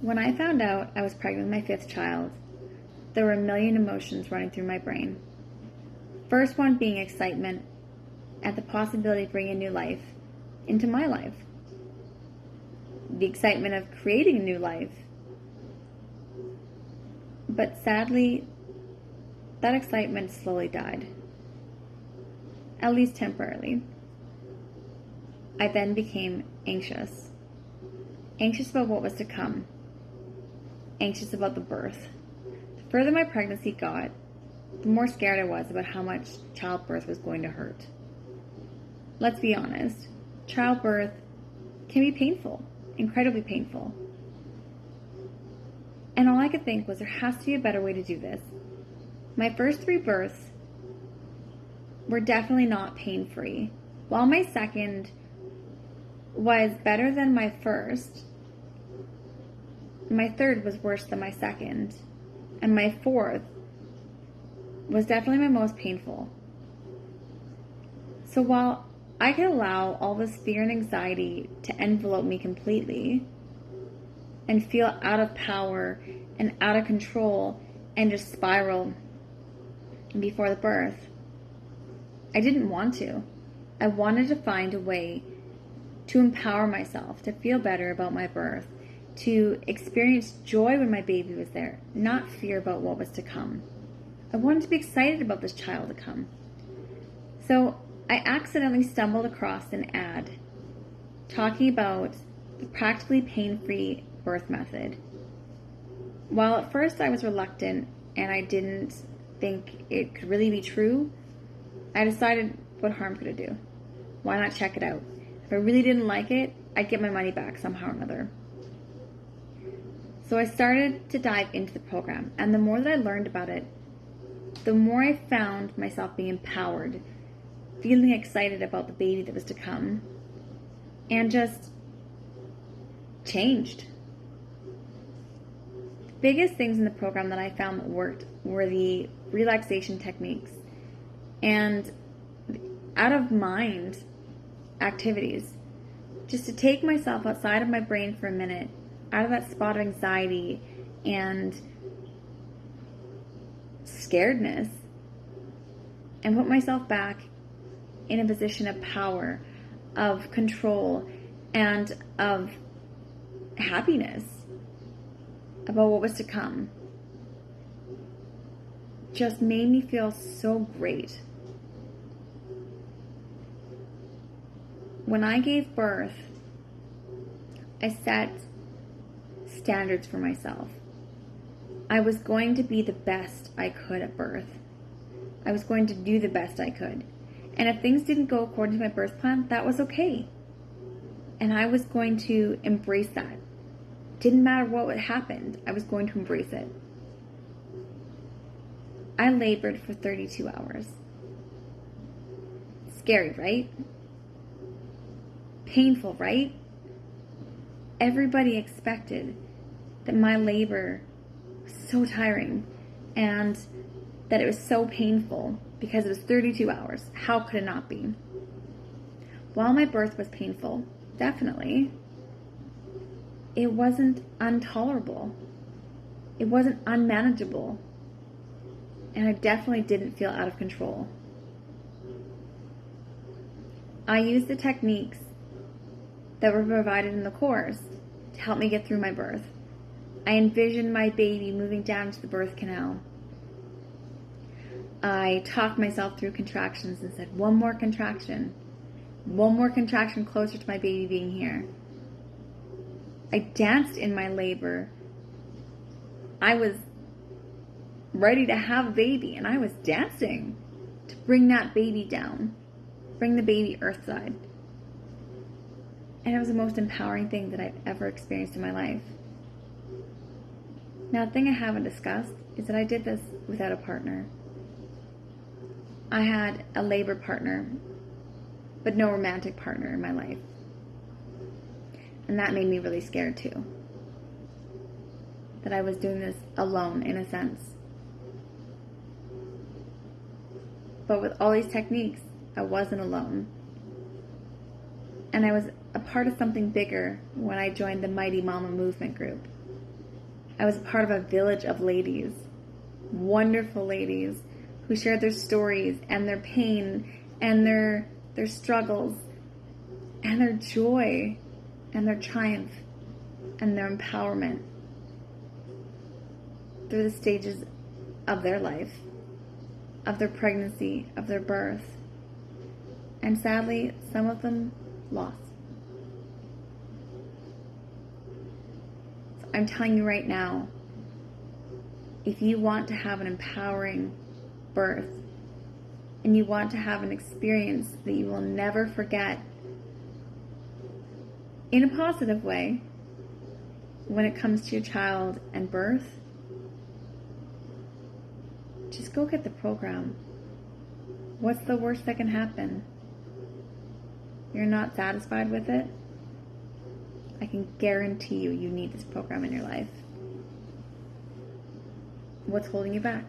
When I found out I was pregnant with my fifth child, there were a million emotions running through my brain. First one being excitement at the possibility of bringing a new life into my life. The excitement of creating a new life. But sadly, that excitement slowly died. At least temporarily. I then became anxious. Anxious about what was to come. Anxious about the birth. The further my pregnancy got, the more scared I was about how much childbirth was going to hurt. Let's be honest, childbirth can be painful, incredibly painful. And all I could think was there has to be a better way to do this. My first 3 births were definitely not pain-free. While my second was better than my first, my third was worse than my second, and my fourth was definitely my most painful. So while I could allow all this fear and anxiety to envelope me completely and feel out of power and out of control and just spiral before the birth, I didn't want to. I wanted to find a way to empower myself, to feel better about my birth, to experience joy when my baby was there, not fear about what was to come. I wanted to be excited about this child to come. So I accidentally stumbled across an ad talking about the practically pain-free birth method. While at first I was reluctant and I didn't think it could really be true, I decided, what harm could it do? Why not check it out? If I really didn't like it, I'd get my money back somehow or another. So I started to dive into the program, and the more that I learned about it, the more I found myself being empowered, feeling excited about the baby that was to come, and just changed. The biggest things in the program that I found that worked were the relaxation techniques and out of mind activities. Just to take myself outside of my brain for a minute, out of that spot of anxiety and scaredness, and put myself back in a position of power, of control, and of happiness about what was to come. Just made me feel so great. When I gave birth, I set standards for myself. I was going to be the best I could at birth. I was going to do the best I could. And if things didn't go according to my birth plan, that was okay. And I was going to embrace that. Didn't matter what happened, I was going to embrace it. I labored for 32 hours. Scary, right? Painful, right? Everybody expected that my labor was so tiring and that it was so painful because it was 32 hours. How could it not be? While my birth was painful, definitely, it wasn't intolerable. It wasn't unmanageable. And I definitely didn't feel out of control. I used the techniques that were provided in the course to help me get through my birth. I envisioned my baby moving down to the birth canal. I talked myself through contractions and said, one more contraction closer to my baby being here. I danced in my labor. I was ready to have a baby, and I was dancing to bring that baby down, bring the baby earthside. And it was the most empowering thing that I've ever experienced in my life. Now, the thing I haven't discussed is that I did this without a partner. I had a labor partner, but no romantic partner in my life. And that made me really scared too. That I was doing this alone, in a sense. But with all these techniques, I wasn't alone. And I was a part of something bigger when I joined the Mighty Mama movement group. I was part of a village of ladies, wonderful ladies, who shared their stories and their pain and their struggles and their joy and their triumph and their empowerment through the stages of their life, of their pregnancy, of their birth. And sadly, some of them lost. So I'm telling you right now, if you want to have an empowering birth and you want to have an experience that you will never forget in a positive way when it comes to your child and birth, just go get the program. What's the worst that can happen? You're not satisfied with it? I can guarantee you need this program in your life. What's holding you back?